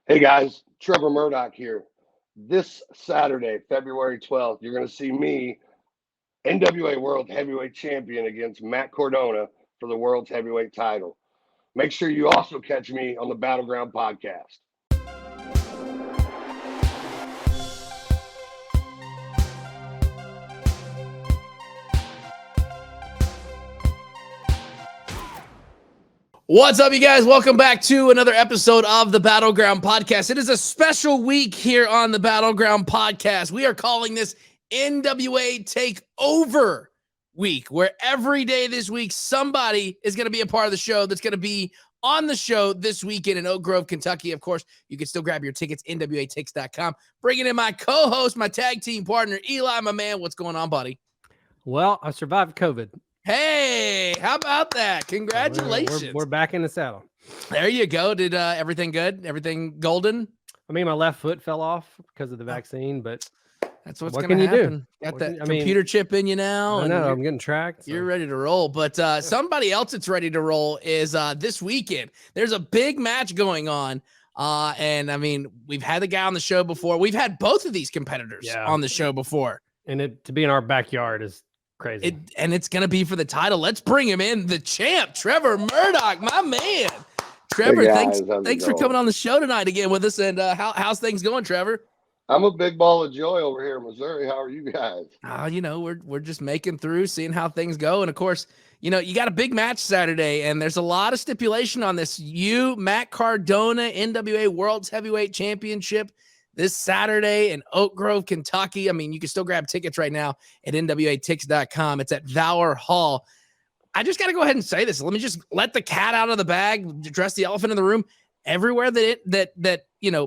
Hey guys, Trevor Murdoch here. This Saturday, February 12th, you're going to see me, NWA World Heavyweight Champion, against Matt Cardona for the World's Heavyweight title. Make sure you also catch me on the Battleground podcast. What's up, you guys? Welcome back to another episode of the Battleground Podcast. It is a special week here on the Battleground Podcast. We are calling this NWA TakeOverrr week, where every day this week, somebody is going to be a part of the show that's going to be on the show this weekend in Oak Grove, Kentucky. Of course, you can still grab your tickets, NWATakes.com. Bringing in my co-host, my tag team partner, Eli, my man. What's going on, buddy? Well, I survived COVID. Hey, how about that? Congratulations. We're back in the saddle. There you go. Did everything good? Everything golden? I mean, my left foot fell off because of the vaccine, but that's what's what going to can you happen. do? Got that computer chip in you now. I know, I'm getting tracked. So. You're ready to roll. But somebody else that's ready to roll is this weekend. There's a big match going on. And I mean, we've had the guy on the show before. We've had both of these competitors on the show before. And to be in our backyard is crazy. And it's going to be for the title. Let's bring him in, the champ, Trevor Murdoch, my man. Trevor, Hey guys, thanks for coming on the show tonight again with us. And how's things going, Trevor? I'm a big ball of joy over here in Missouri. How are you guys? We're just making through, seeing how things go. And of course, you got a big match Saturday, and there's a lot of stipulation on this. Matt Cardona, NWA Worlds Heavyweight Championship this Saturday in Oak Grove, Kentucky. I mean, you can still grab tickets right now at NWATakes.com. It's at Valor Hall. I just got to go ahead and say this. Let me just let the cat out of the bag, address the elephant in the room. Everywhere that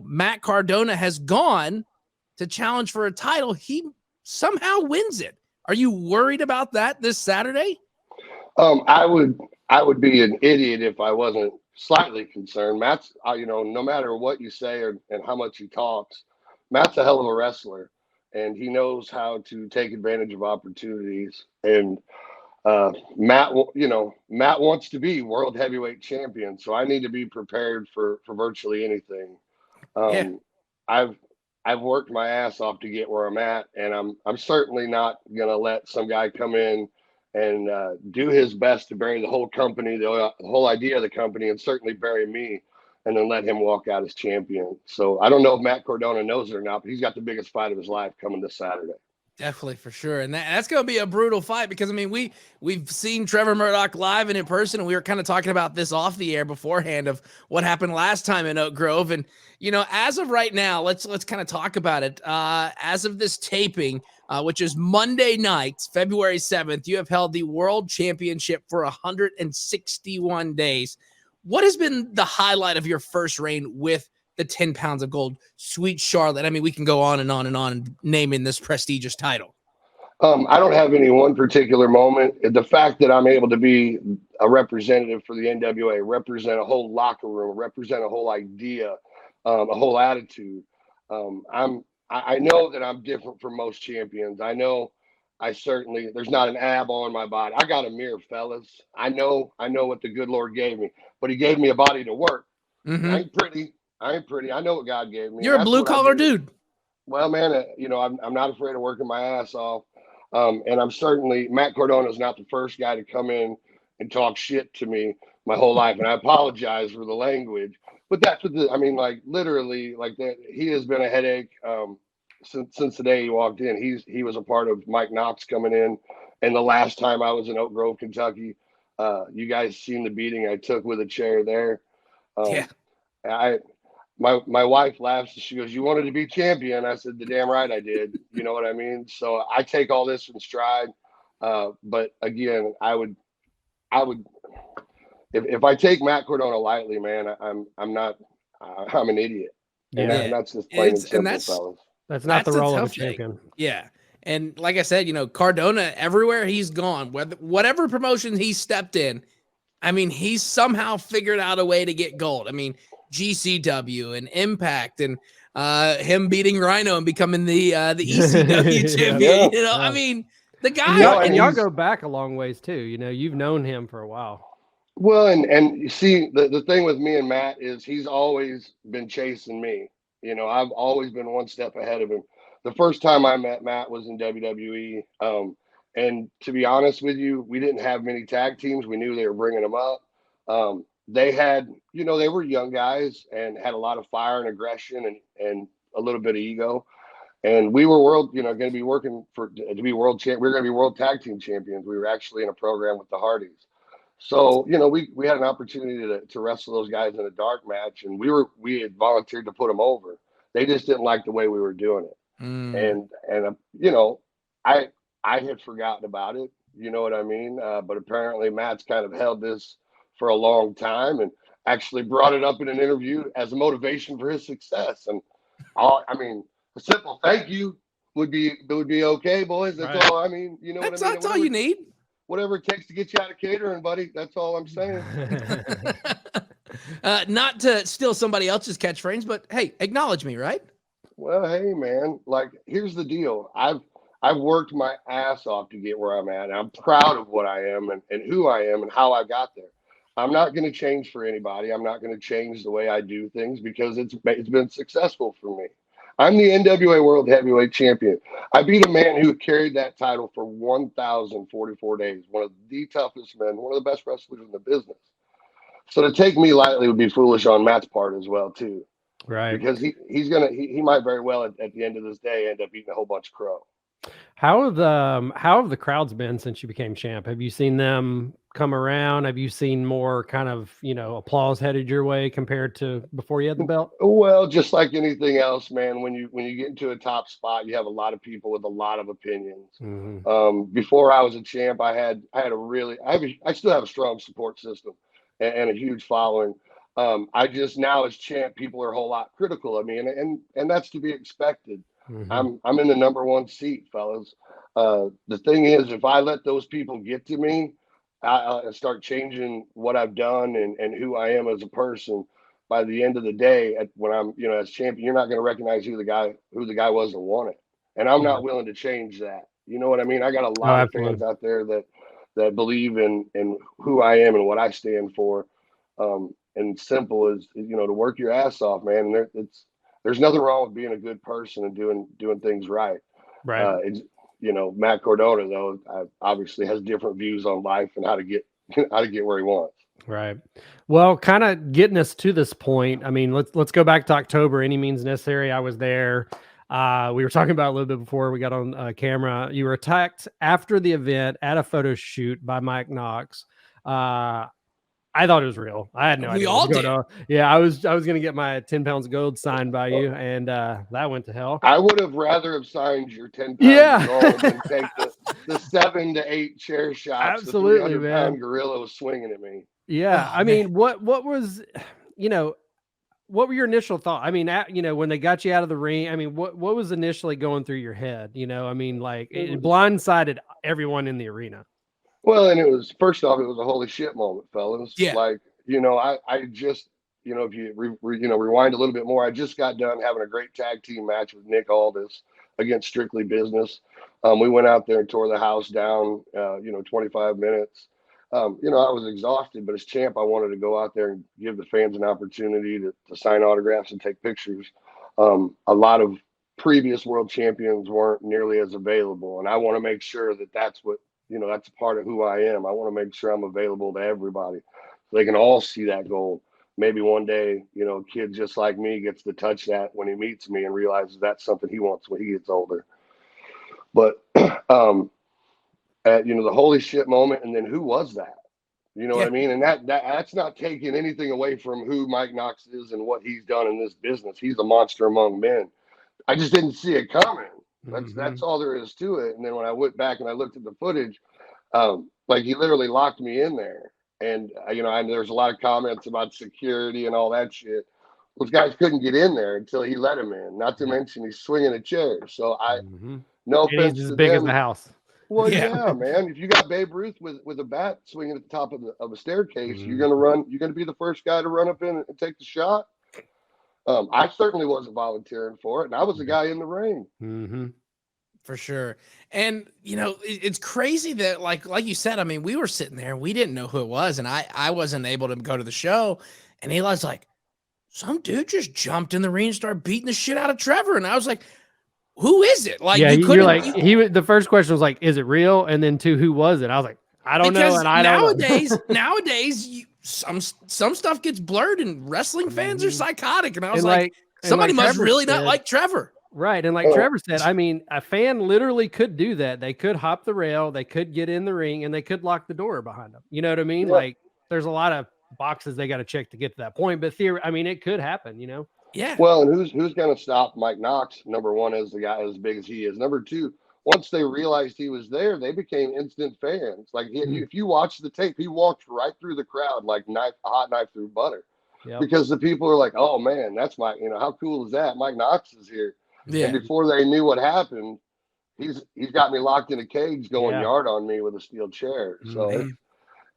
Matt Cardona has gone to challenge for a title, he somehow wins it. Are you worried about that this Saturday? I would be an idiot if I wasn't slightly concerned. Matt's, no matter what you say and how much he talks, Matt's a hell of a wrestler, and he knows how to take advantage of opportunities. And Matt wants to be world heavyweight champion, so I need to be prepared for virtually anything. I've worked my ass off to get where I'm at, and I'm certainly not gonna let some guy come in and do his best to bury the whole company, the whole idea of the company, and certainly bury me, and then let him walk out as champion. So I don't know if Matt Cardona knows it or not, but he's got the biggest fight of his life coming this Saturday. Definitely, for sure. And that's going to be a brutal fight because, I mean, we've seen Trevor Murdoch live and in person, and we were kind of talking about this off the air beforehand of what happened last time in Oak Grove. And, as of right now, let's kind of talk about it. As of this taping, which is Monday night, February 7th, you have held the World Championship for 161 days. What has been the highlight of your first reign with the 10 pounds of gold, Sweet Charlotte? I mean, we can go on and on and on naming this prestigious title. I don't have any one particular moment. The fact that I'm able to be a representative for the NWA, represent a whole locker room, represent a whole idea, a whole attitude. I know that I'm different from most champions. I know there's not an ab on my body. I got a mirror, fellas. I know what the good Lord gave me, but he gave me a body to work. Mm-hmm. I ain't pretty. I know what God gave me. You're a blue collar dude. Well, man, I'm not afraid of working my ass off. And I'm certainly, Matt Cardona is not the first guy to come in and talk shit to me my whole life. And I apologize for the language, but that's what literally like that. He has been a headache since the day he walked in. He was a part of Mike Knox coming in. And the last time I was in Oak Grove, Kentucky, you guys seen the beating I took with a chair there. My wife laughs. She goes, "You wanted to be champion." I said, "The damn right I did." You know what I mean? So I take all this in stride. But again, I would, if I take Matt Cardona lightly, man, I'm an idiot. And that's just plain and simple, fellas. That's not the role of a champion. Thing. Yeah. And like I said, Cardona, everywhere he's gone, whatever promotion he stepped in, I mean, he's somehow figured out a way to get gold. I mean, GCW and Impact and him beating Rhino and becoming the ECW champion. I mean, the guy. And y'all go back a long ways too. You've known him for a while. Well, and you see, the thing with me and Matt is he's always been chasing me. I've always been one step ahead of him. The first time I met Matt was in WWE. And to be honest with you, we didn't have many tag teams. We knew they were bringing them up. They had, they were young guys and had a lot of fire and aggression and a little bit of ego. And we were going to be working to be world champ. We were going to be world tag team champions. We were actually in a program with the Hardys. So, we had an opportunity to wrestle those guys in a dark match, and we had volunteered to put them over. They just didn't like the way we were doing it. And I had forgotten about it. You know what I mean? But apparently Matt's kind of held this for a long time and actually brought it up in an interview as a motivation for his success. And a simple thank you would be okay, boys. That's all. I mean, you know what I mean? That's all you need. Whatever it takes to get you out of catering, buddy. That's all I'm saying. Not to steal somebody else's catchphrase, but hey, acknowledge me, right? Well, hey, man. Like, here's the deal. I've worked my ass off to get where I'm at. And I'm proud of what I am and who I am and how I got there. I'm not going to change for anybody. I'm not going to change the way I do things because it's been successful for me. I'm the NWA World Heavyweight Champion. I beat a man who carried that title for 1,044 days, one of the toughest men, one of the best wrestlers in the business. So to take me lightly would be foolish on Matt's part as well, too. Right. Because he might very well at the end of this day end up eating a whole bunch of crow. How have the crowds been since you became champ? Have you seen them come around? Have you seen more kind of, applause headed your way compared to before you had the belt? Well, just like anything else, man, when you get into a top spot, you have a lot of people with a lot of opinions. Mm-hmm. Before I was a champ, I still have a strong support system and a huge following. I just now as champ, people are a whole lot critical of me, and that's to be expected. Mm-hmm. I'm in the number one seat, fellas. The thing is, if I let those people get to me, I start changing what I've done and who I am as a person. By the end of the day, when I'm as champion, you're not going to recognize who the guy was that won it, and I'm not willing to change that. You know what I mean? I got a lot of fans out there that believe in who I am and what I stand for. And simple is to work your ass off, man. And there's nothing wrong with being a good person and doing things right. Right. Matt Cardona though obviously has different views on life and how to get where he wants. Right. Well, kind of getting us to this point. I mean, let's go back to October. Any means necessary. I was there. We were talking about it a little bit before we got on camera. You were attacked after the event at a photo shoot by Mike Knox. I thought it was real. I had no idea. We all did. Yeah, I was going to get my 10 pounds of gold signed by you, and that went to hell. I would have rather have signed your 10 pounds of gold than take the 7 to 8 chair shots. Absolutely, the 300 man. pound gorilla was swinging at me. Yeah, I mean, what was, what were your initial thoughts? I mean, when they got you out of the ring, I mean, what was initially going through your head? I mean, like it blindsided everyone in the arena. Well, and it was, first off, it was a holy shit moment, fellas. Yeah. Like, I just, if you rewind a little bit more, I just got done having a great tag team match with Nick Aldis against Strictly Business. We went out there and tore the house down, 25 minutes. I was exhausted, but as champ, I wanted to go out there and give the fans an opportunity to sign autographs and take pictures. A lot of previous world champions weren't nearly as available. And I want to make sure that that's what, that's a part of who I am. I want to make sure I'm available to everybody so they can all see that goal. Maybe one day, a kid just like me gets to touch that when he meets me and realizes that's something he wants when he gets older. But, the holy shit moment. And then who was that? You know what I mean? And that's not taking anything away from who Mike Knox is and what he's done in this business. He's a monster among men. I just didn't see it coming. That's all there is to it. And then when I went back and I looked at the footage, he literally locked me in there. And there's a lot of comments about security and all that shit. Those guys couldn't get in there until he let him in. Not to mention he's swinging a chair. So no offense he's as to big them. as the house. Well, yeah, man. If you got Babe Ruth with a bat swinging at the top of a staircase, you're gonna be the first guy to run up in and take the shot. I certainly wasn't volunteering for it, and I was the guy in the ring. Mm-hmm. For sure. And it's crazy that like you said, I mean, we were sitting there and we didn't know who it was, and I wasn't able to go to the show, and Eli's like, some dude just jumped in the ring and started beating the shit out of Trevor, and I was like, who is it? Like, yeah, you you're like, couldn't. the first question was like, is it real? And then two, who was it? I was like, I don't know, and I don't know. Nowadays, some stuff gets blurred, and wrestling fans are psychotic, and I was And like, somebody must Trevor really said, not like Trevor. Right. And like Trevor said, I mean, a fan literally could do that. They could hop the rail, they could get in the ring, and they could lock the door behind them. You know what I mean? Yeah. Like, there's a lot of boxes they got to check to get to that point. But I mean, it could happen, Yeah. Well, and who's going to stop Mike Knox? Number one is the guy as big as he is. Number two, once they realized he was there, they became instant fans. Like if you watch the tape, he walked right through the crowd like a hot knife through butter. Yep. Because the people are like, oh man, that's Mike. How cool is that? Mike Knox is here. Yeah. And before they knew what happened, he's got me locked in a cage going yard on me with a steel chair. So,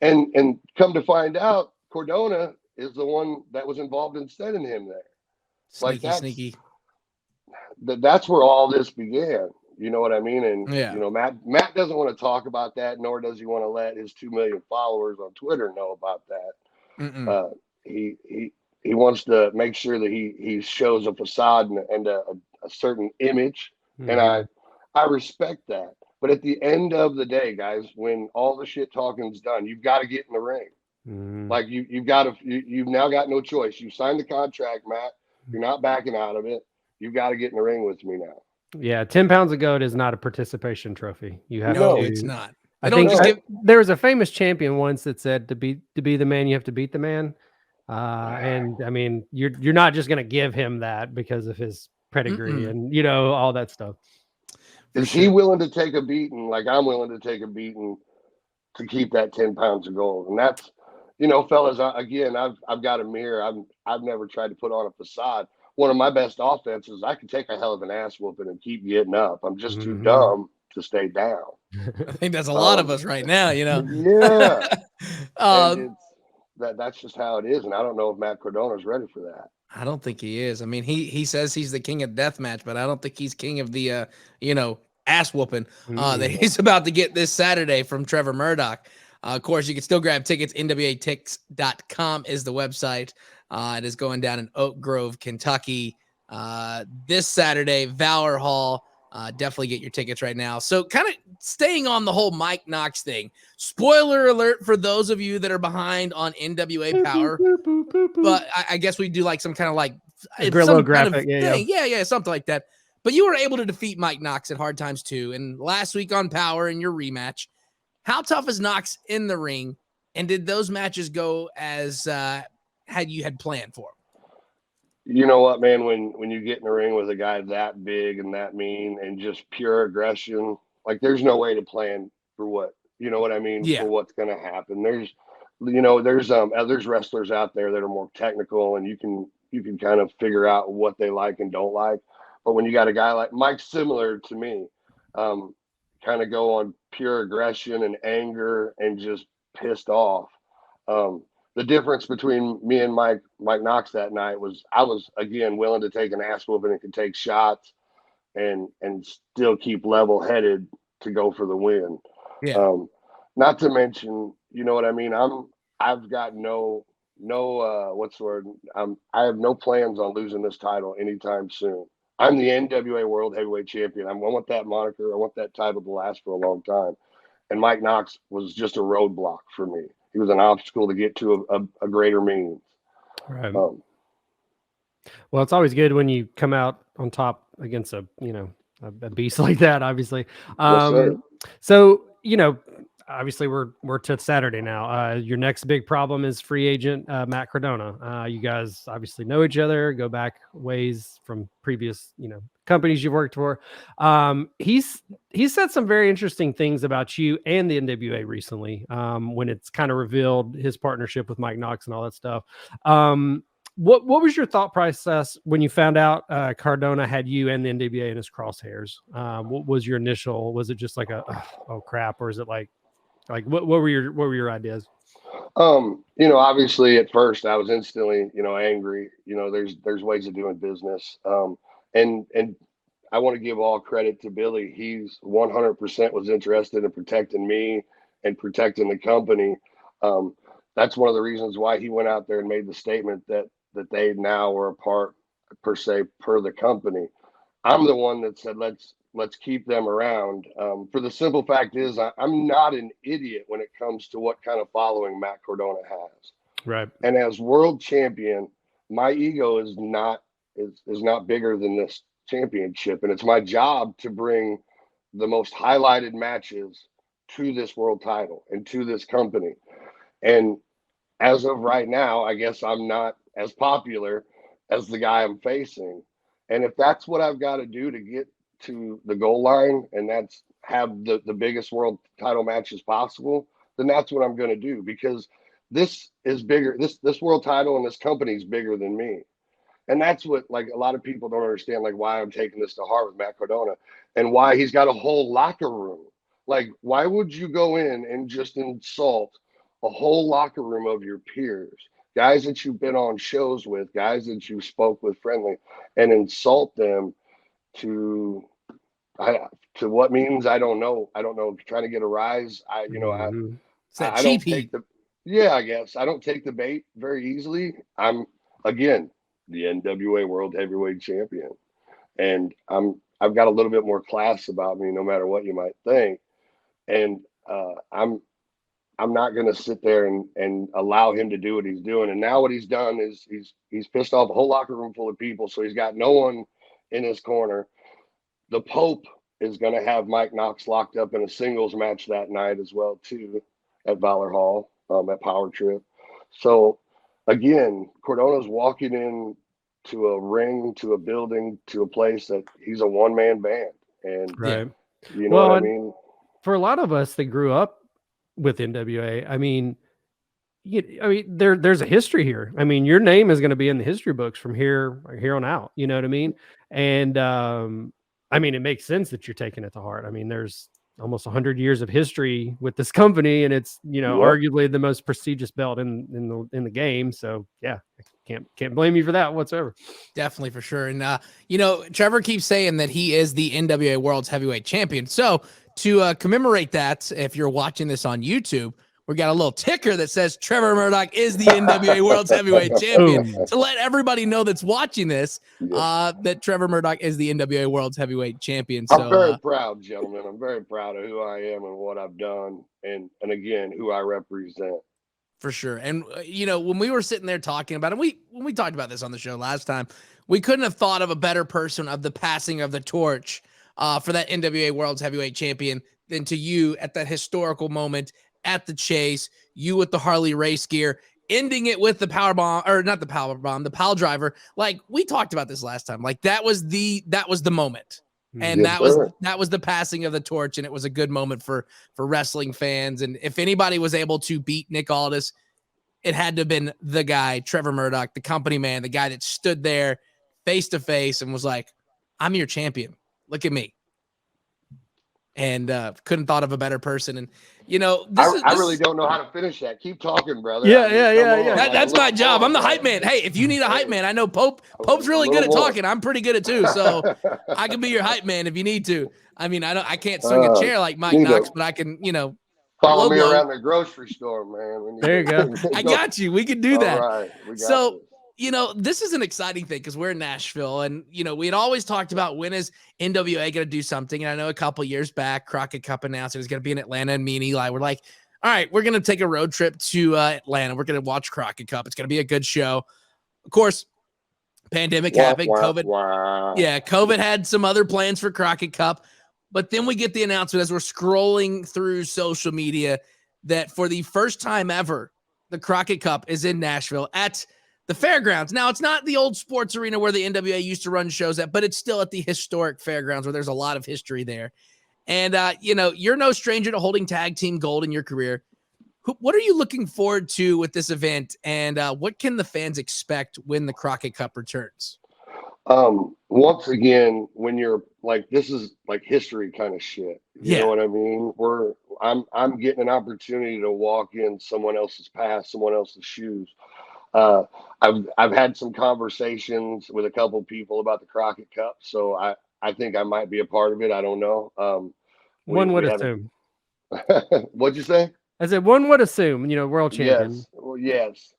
and come to find out, Cardona is the one that was involved in sending him there. Sneaky. That's where all this began. You know what I mean? And Matt doesn't want to talk about that, nor does he want to let his 2 million followers on Twitter know about that. He wants to make sure that he shows a facade and a certain image, and I respect that. But at the end of the day, guys, when all the shit talking's done, you've got to get in the ring. Like you've now got no choice. You signed the contract, Matt. You're not backing out of it. You've got to get in the ring with me now. Yeah, 10 pounds of goat is not a participation trophy. You have to. It's not. I think there was a famous champion once that said to be the man, you have to beat the man. And I mean, you're not just going to give him that because of his pedigree and all that stuff. Is he willing to take a beating like I'm willing to take a beating to keep that 10 pounds of gold? And that's, fellas, I've got a mirror. I've never tried to put on a facade. One of my best offenses, I can take a hell of an ass whooping and keep getting up. I'm just too dumb to stay down. I think that's a lot of us right now, Yeah. That's just how it is. And I don't know if Matt Cardona is ready for that. I don't think he is. I mean, he says he's the king of deathmatch, but I don't think he's king of the, ass whooping that he's about to get this Saturday from Trevor Murdoch. Of course, you can still grab tickets. NWATix.com is the website. It is going down in Oak Grove, Kentucky, this Saturday, Valor Hall. Definitely get your tickets right now. So kind of staying on the whole Mike Knox thing. Spoiler alert for those of you that are behind on NWA Power. But I guess we do like some kind of like some graphic. Kind of yeah, something like that. But you were able to defeat Mike Knox at Hard Times 2. And last week on Power in your rematch, how tough is Knox in the ring? And did those matches go as you had planned for him? You know what, man, when you get in the ring with a guy that big and that mean and just pure aggression, like there's no way to plan for what, what I mean? Yeah. For what's going to happen. There's wrestlers out there that are more technical and you can kind of figure out what they like and don't like. But when you got a guy like Mike, similar to me, kind of go on pure aggression and anger and just pissed off. The difference between me and Mike Knox that night was I was, again, willing to take an ass whooping and could take shots and still keep level headed to go for the win. Yeah. Not to mention, you know what I mean? I've got no what's the word? I have no plans on losing this title anytime soon. I'm the NWA World Heavyweight Champion. I want that moniker. I want that title to last for a long time. And Mike Knox was just a roadblock for me. He was an obstacle to get to a greater means. Right. Well, it's always good when you come out on top against a beast like that, obviously. Yes, so, obviously we're to Saturday now. Your next big problem is free agent Matt Cardona. You guys obviously know each other, go back ways from previous, companies you've worked for. He's said some very interesting things about you and the NWA recently, when it's kind of revealed his partnership with Mike Knox and all that stuff. What was your thought process when you found out Cardona had you and the NWA in his crosshairs? What was your initial? Was it just like oh crap, or is it like what were your ideas? Obviously at first I was instantly, angry. There's ways of doing business. And I want to give all credit to Billy. He's 100% was interested in protecting me and protecting the company. That's one of the reasons why he went out there and made the statement that they now are a part, per se, per the company. I'm the one that said, let's keep them around. For the simple fact is, I'm not an idiot when it comes to what kind of following Matt Cardona has. Right. And as world champion, my ego is not bigger than this championship. And it's my job to bring the most highlighted matches to this world title and to this company. And as of right now, I guess I'm not as popular as the guy I'm facing. And if that's what I've got to do to get to the goal line, and that's have the biggest world title matches possible, then that's what I'm going to do, because this is bigger. This world title and this company is bigger than me. And that's what, like, a lot of people don't understand, like, why I'm taking this to heart with Matt Cardona and why he's got a whole locker room. Like, why would you go in and just insult a whole locker room of your peers, guys that you've been on shows with, guys that you spoke with friendly, and insult them to what means? I don't know. Trying to get a rise. I don't take I guess I don't take the bait very easily. I'm, again, the NWA World Heavyweight Champion, and I've got a little bit more class about me, no matter what you might think. And I'm not going to sit there and allow him to do what he's doing. And now what he's done is he's pissed off a whole locker room full of people. So he's got no one in his corner. The Pope is going to have Mike Knox locked up in a singles match that night as well, too, at Valor Hall, at PowerrrTrip. So again, Cardona's walking in to a ring, to a building, to a place that he's a one-man band. And right. You know what I mean? For a lot of us that grew up with NWA, I mean, there's a history here. I mean, your name is going to be in the history books from here on out. You know what I mean? And I mean, it makes sense that you're taking it to heart. I mean, there's almost 100 years of history with this company, and it's arguably the most prestigious belt in the game. So yeah, I can't blame you for that whatsoever. Definitely, for sure. And Trevor keeps saying that he is the NWA Worlds Heavyweight Champion. So to commemorate that, if you're watching this on YouTube, we got a little ticker that says Trevor Murdoch is the NWA Worlds Heavyweight Champion, to let everybody know that's watching this that Trevor Murdoch is the NWA Worlds Heavyweight Champion. So, I'm very proud, gentlemen. I'm very proud of who I am and what I've done, and again, who I represent. For sure. And when we were sitting there talking about it, when we talked about this on the show last time, we couldn't have thought of a better person of the passing of the torch for that NWA Worlds Heavyweight Champion than to you at that historical moment at the Chase, you with the Harley race gear, ending it with the power bomb, or not the power bomb, the pile driver. Like, we talked about this last time. Like, that was the moment. And that was the passing of the torch, and it was a good moment for wrestling fans. And if anybody was able to beat Nick Aldis, it had to have been the guy, Trevor Murdoch, the company man, the guy that stood there face to face and was like, I'm your champion. Look at me. And couldn't thought of a better person. And I really don't know how to finish that. Keep talking, brother. Yeah. That's my job. I'm the hype man. Hey, if you need a hype man, I know Pope's really good at talking. I'm pretty good at too. So I can be your hype man if you need to. I mean, I can't swing a chair like Mike Knox, but I can, follow me around the grocery store, man. There you go. I got you. We can do that. All right. So this is an exciting thing because we're in Nashville, and we had always talked about when is NWA going to do something. And I know a couple years back, Crockett Cup announced it was going to be in Atlanta, and me and Eli were like, all right, we're going to take a road trip to Atlanta. We're going to watch Crockett Cup. It's going to be a good show. Of course, pandemic happened. COVID had some other plans for Crockett Cup, but then we get the announcement as we're scrolling through social media that for the first time ever, the Crockett Cup is in Nashville at the fairgrounds. Now, it's not the old sports arena where the NWA used to run shows at, but it's still at the historic fairgrounds where there's a lot of history there. And, you're no stranger to holding tag team gold in your career. What are you looking forward to with this event? And what can the fans expect when the Crockett Cup returns? Once again, when you're like, this is like history kind of shit. You know what I mean? I'm getting an opportunity to walk in someone else's past, someone else's shoes. I've had some conversations with a couple people about the Crockett Cup, so I think I might be a part of it. I don't know. One would we haven't. assume. What'd you say? I said one would assume, world champion. Yes. Well, yes.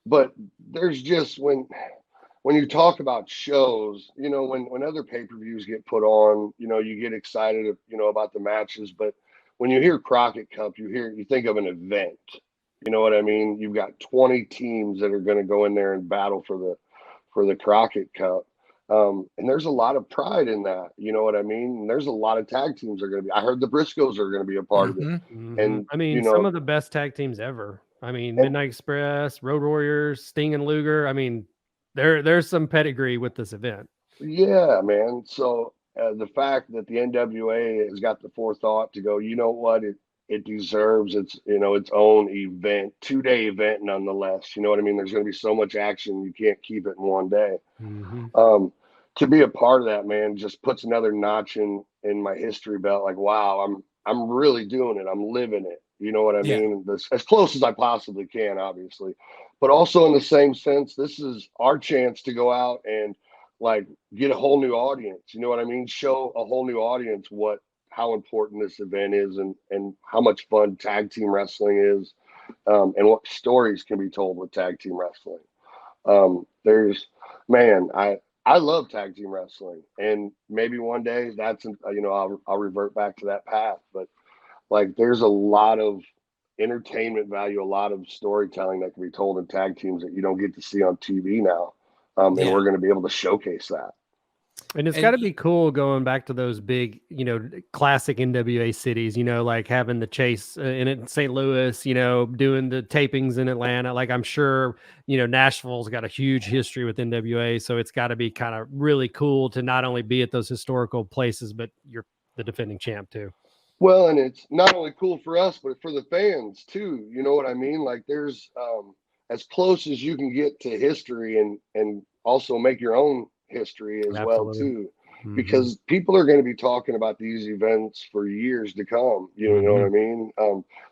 But there's just when you talk about shows, when other pay-per-views get put on, you get excited, about the matches. But when you hear Crockett Cup, you think of an event. You know what I mean? You've got 20 teams that are going to go in there and battle for the Crockett Cup. And there's a lot of pride in that. You know what I mean? And there's a lot of tag teams are going to be. I heard the Briscoes are going to be a part of it. Mm-hmm. And I mean, some of the best tag teams ever. I mean, Midnight Express, Road Warriors, Sting and Luger. I mean, there's some pedigree with this event. Yeah, man. So the fact that the NWA has got the forethought to go, you know what, it deserves its own event, 2-day event nonetheless. You know what I mean? There's going to be so much action, you can't keep it in one day. Mm-hmm. To be a part of that, man, just puts another notch in my history belt. Like, wow, I'm really doing it. I'm living it. You know what I mean? As close as I possibly can, obviously. But also in the same sense, this is our chance to go out and like get a whole new audience. You know what I mean? Show a whole new audience how important this event is and how much fun tag team wrestling is, and what stories can be told with tag team wrestling. I love tag team wrestling, and maybe one day I'll revert back to that path. But like, there's a lot of entertainment value, a lot of storytelling that can be told in tag teams that you don't get to see on TV now. And we're going to be able to showcase that. And it's got to be cool going back to those big, classic NWA cities, like having the Chase in St. Louis, doing the tapings in Atlanta. Like, I'm sure, Nashville's got a huge history with NWA. So it's got to be kind of really cool to not only be at those historical places, but you're the defending champ too. Well, and it's not only cool for us, but for the fans too. You know what I mean? Like, there's as close as you can get to history and also make your own history as well too, because people are going to be talking about these events for years to come. You know what I mean?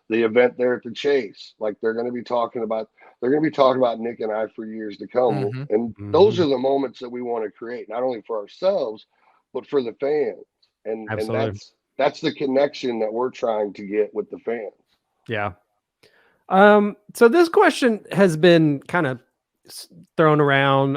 The event there at the Chase, like they're going to be talking about Nick and I for years to come. And those are the moments that we want to create, not only for ourselves, but for the fans. And that's the connection that we're trying to get with the fans. Yeah. So this question has been kind of thrown around.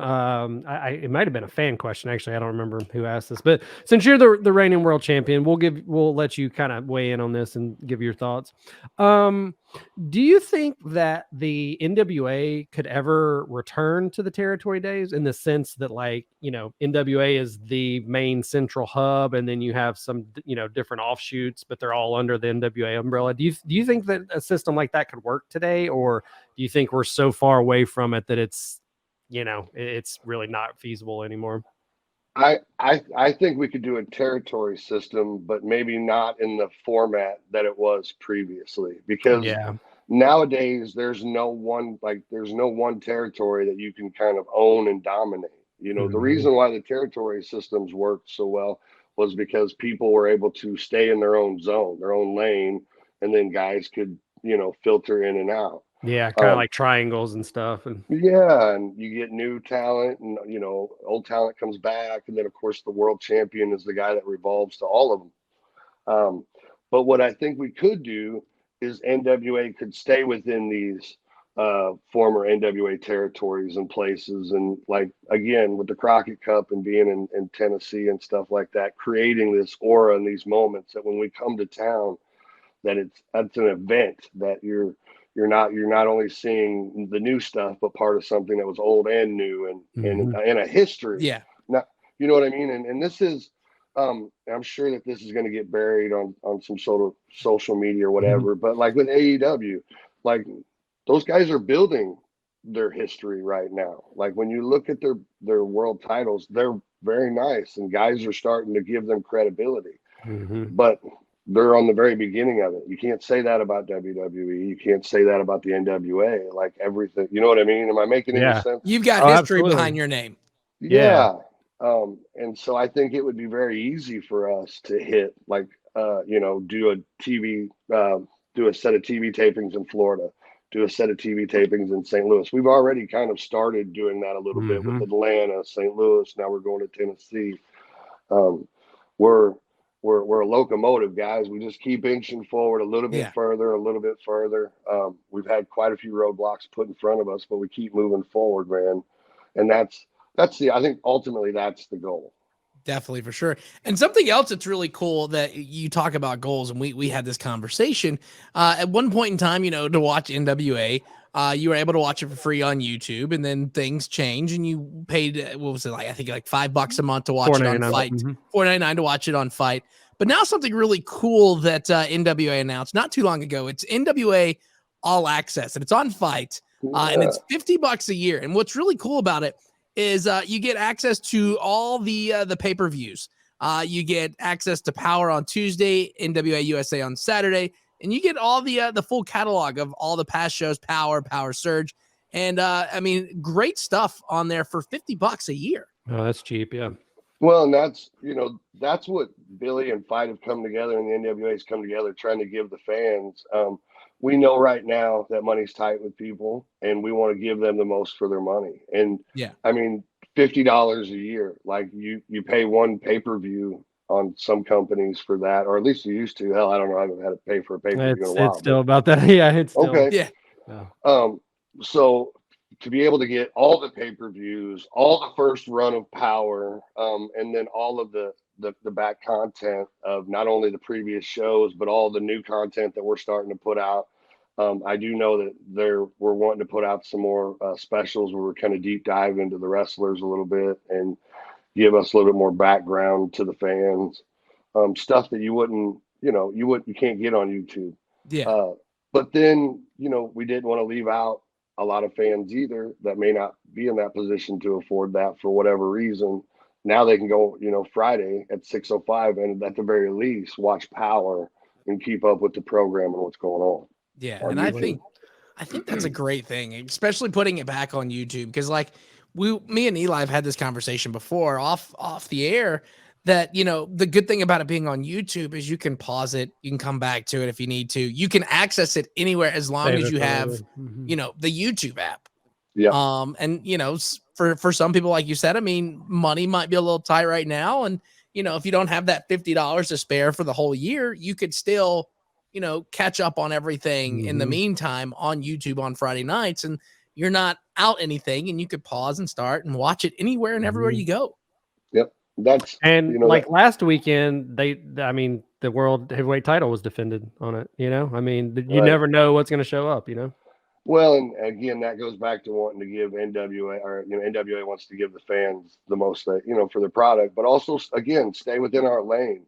It might have been a fan question, actually. I don't remember who asked this, but since you're the reigning world champion, we'll let you kind of weigh in on this and give your thoughts. Do you think that the NWA could ever return to the territory days, in the sense that, like, NWA is the main central hub, and then you have some, different offshoots, but they're all under the NWA umbrella? Do you think that a system like that could work today, or do you think we're so far away from it that it's really not feasible anymore? I think we could do a territory system, but maybe not in the format that it was previously, because nowadays there's no one territory that you can kind of own and dominate. The reason why the territory systems worked so well was because people were able to stay in their own zone, their own lane, and then guys could, filter in and out. Yeah, kind of like triangles and stuff. And you get new talent, and old talent comes back, and then of course the world champion is the guy that revolves to all of them. But what I think we could do is NWA could stay within these former NWA territories and places, and like, again, with the Crockett Cup and being in Tennessee and stuff like that, creating this aura and these moments that when we come to town, that's an event that you're not only seeing the new stuff, but part of something that was old and new and a history. Yeah. Now, you know what I mean? And this is, I'm sure that this is going to get buried on some sort of social media or whatever, but like with AEW, like, those guys are building their history right now. Like, when you look at their world titles, they're very nice, and guys are starting to give them credibility. But they're on the very beginning of it. You can't say that about WWE. You can't say that about the NWA. Like, everything, you know what I mean? Am I making any sense? You've got history behind your name. Yeah. And so I think it would be very easy for us to hit, like, do a TV, do a set of TV tapings in Florida, do a set of TV tapings in St. Louis. We've already kind of started doing that a little bit with Atlanta, St. Louis. Now we're going to Tennessee. We're we're a locomotive, guys. We just keep inching forward a little bit Yeah. further, a little bit further. We've had quite a few roadblocks put in front of us, but we keep moving forward, man. And that's I think ultimately that's the goal. Definitely, for sure. And something else that's really cool that you talk about goals, and we had this conversation at one point in time, to watch NWA. You were able to watch it for free on YouTube, and then things change, and you paid what was it like? I think like $5 a month to watch it on $4.99. Fight, $4.99 to watch it on Fight. But now something really cool that NWA announced not too long ago. It's NWA All Access, and it's on Fight, and it's $50 a year. And what's really cool about it is you get access to all the pay-per-views. You get access to Power on Tuesday, NWA USA on Saturday, and you get all the full catalog of all the past shows, Power Surge, and I mean, great stuff on there for $50 a year. Oh, that's cheap, yeah. Well, and that's what Billy and Fight have come together, and the NWA's come together trying to give the fans. We know right now that money's tight with people, and we want to give them the most for their money. And yeah, I mean, $50 a year, like you pay one pay-per-view on some companies for that, or at least you used to. Hell, I don't know. I haven't had to pay for a pay-per-view in a while. It's still about that. Yeah, it's still. Okay. Yeah. So to be able to get all the pay-per-views, all the first run of Power, and then all of the back content of not only the previous shows, but all the new content that we're starting to put out. I do know that we're wanting to put out some more specials where we're kind of deep dive into the wrestlers a little bit and give us a little bit more background to the fans, stuff that you can't get on YouTube. Yeah. But then, we didn't want to leave out a lot of fans either that may not be in that position to afford that for whatever reason. Now they can go, Friday at 6:05 and at the very least watch Power and keep up with the program and what's going on. Yeah, and I think that's a great thing, especially putting it back on YouTube, because like me and Eli have had this conversation before off the air that, the good thing about it being on YouTube is you can pause it, you can come back to it if you need to. You can access it anywhere as long as you have, the YouTube app. Yeah. And for some people, like you said, I mean, money might be a little tight right now, and if you don't have that $50 to spare for the whole year, you could still catch up on everything in the meantime on YouTube on Friday nights, and you're not out anything, and you could pause and start and watch it anywhere and everywhere you go. Yep. Last weekend, the world heavyweight title was defended on it. I mean, you never know what's going to show up. Well, and again, that goes back to wanting to give NWA, or NWA wants to give the fans the most that for their product, but also again stay within our lane.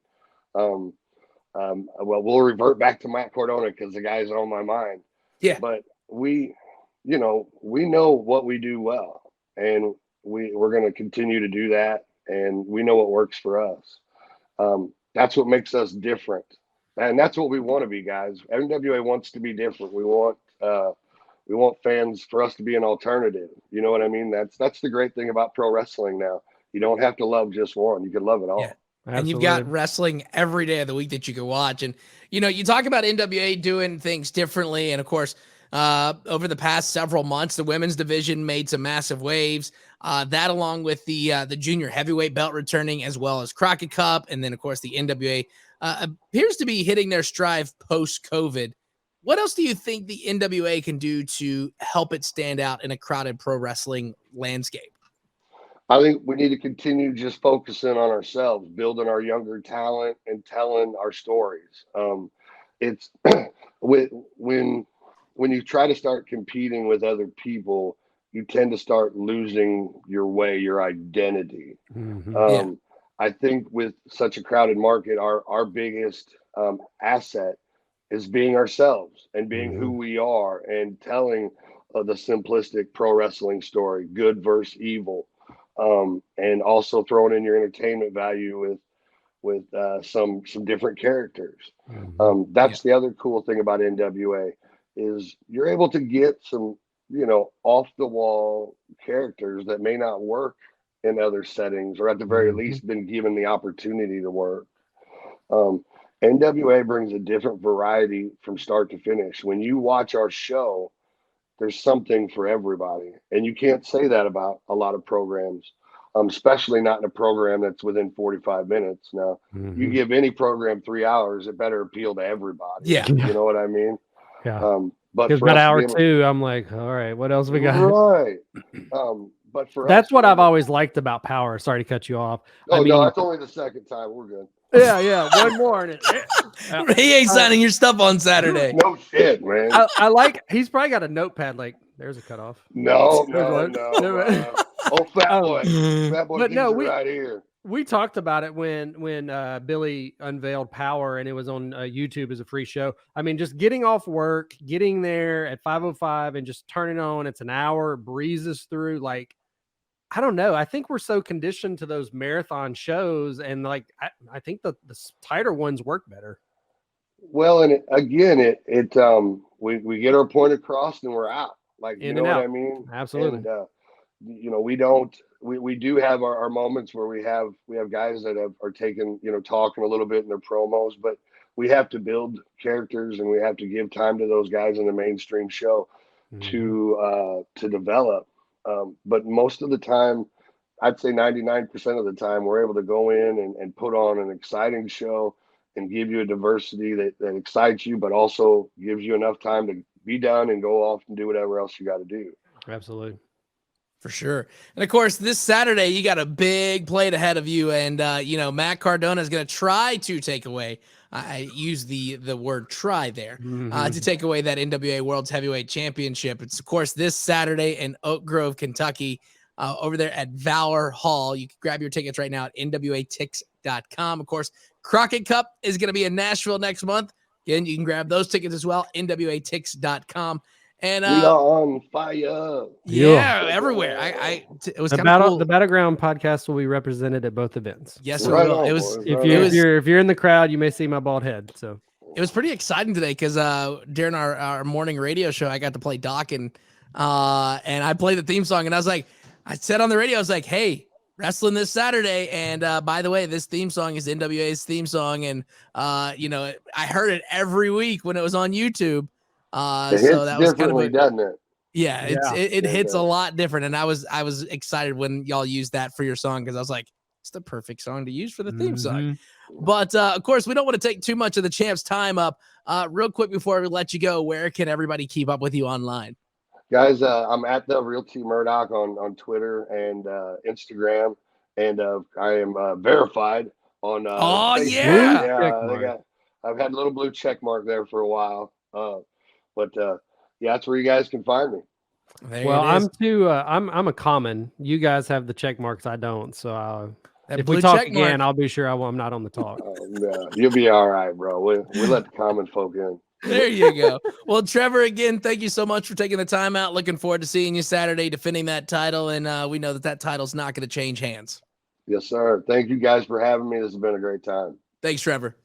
Well, we'll revert back to Matt Cardona because the guy's on my mind. Yeah. But we know what we do well, and we're going to continue to do that, and we know what works for us. That's what makes us different, and that's what we want to be, guys. NWA wants to be different. We want fans for us to be an alternative. You know what I mean? That's the great thing about pro wrestling now. You don't have to love just one. You can love it all. Yeah. And you've got wrestling every day of the week that you can watch. And, you talk about NWA doing things differently. And of course, over the past several months, the women's division made some massive waves. That along with the junior heavyweight belt returning, as well as Crockett Cup. And then of course the NWA appears to be hitting their stride post-COVID. What else do you think the NWA can do to help it stand out in a crowded pro wrestling landscape? I think we need to continue just focusing on ourselves, building our younger talent and telling our stories. It's when you try to start competing with other people, you tend to start losing your way, your identity. I think with such a crowded market, our biggest asset is being ourselves and being who we are and telling the simplistic pro wrestling story, good versus evil. And also throwing in your entertainment value with some different characters. That's the other cool thing about NWA is you're able to get some, off the wall characters that may not work in other settings, or at the very least been given the opportunity to work. NWA brings a different variety from start to finish. When you watch our show, there's something for everybody. And you can't say that about a lot of programs. especially not in a program that's within 45 minutes. Now, you give any program 3 hours, it better appeal to everybody. Yeah. You know what I mean? Yeah. But Because for about us to hour be able- two, I'm like, all right, what else we got? Right. But for That's us, what I've always liked about Power. Sorry to cut you off. Oh, I mean, no, that's only the second time. We're good. yeah, one more. And He ain't signing your stuff on Saturday. No shit, man. I like, he's probably got a notepad like, there's a cutoff. No. No. Oh, fat boy. Fat boy, But these no, are right here. We talked about it when Billy unveiled Power and it was on YouTube as a free show. I mean, just getting off work, getting there at 5:05 and just turning on. It's an hour, breezes through. Like, I don't know. I think we're so conditioned to those marathon shows, and like I think the tighter ones work better. Well, and we get our point across and we're out. Like, you know what I mean? Absolutely. And, we do have our moments where we have guys that are taking, talking a little bit in their promos, but we have to build characters and we have to give time to those guys in the mainstream show to develop. But most of the time, I'd say 99% of the time, we're able to go in and put on an exciting show and give you a diversity that excites you, but also gives you enough time to be done and go off and do whatever else you got to do. Absolutely. For sure. And of course, this Saturday, you got a big plate ahead of you. And, Matt Cardona is going to try to take away, I use the word try there, to take away that NWA Worlds Heavyweight Championship. It's, of course, this Saturday in Oak Grove, Kentucky, over there at Valor Hall. You can grab your tickets right now at NWATix.com. Of course, Crockett Cup is going to be in Nashville next month. Again, you can grab those tickets as well, NWATix.com. And we are on fire. Yeah, everywhere. It was kind of cool. The Battleground podcast will be represented at both events. Yes, it will. It was. If you're in the crowd, you may see my bald head. So it was pretty exciting today because during our morning radio show, I got to play Doc and I played the theme song, and I said on the radio, I was like, "Hey, wrestling this Saturday, and by the way, this theme song is NWA's theme song," and I heard it every week when it was on YouTube. So that was kind of doesn't it? Yeah, it hits a lot different, and I was excited when y'all used that for your song because I was like, it's the perfect song to use for the theme song. But of course, we don't want to take too much of the champ's time up. Real quick before we let you go, where can everybody keep up with you online? Guys, I'm at the Real T Murdoch on Twitter and Instagram, and I am verified on. Facebook. Yeah, I've had a little blue check mark there for a while. But that's where you guys can find me. Well, I'm a common. You guys have the check marks. I don't. So if we talk again, I'll be sure I'm not on the talk. No, you'll be all right, bro. We let the common folk in. There you go. Well, Trevor, again, thank you so much for taking the time out. Looking forward to seeing you Saturday defending that title. And we know that title's not going to change hands. Yes, sir. Thank you guys for having me. This has been a great time. Thanks, Trevor.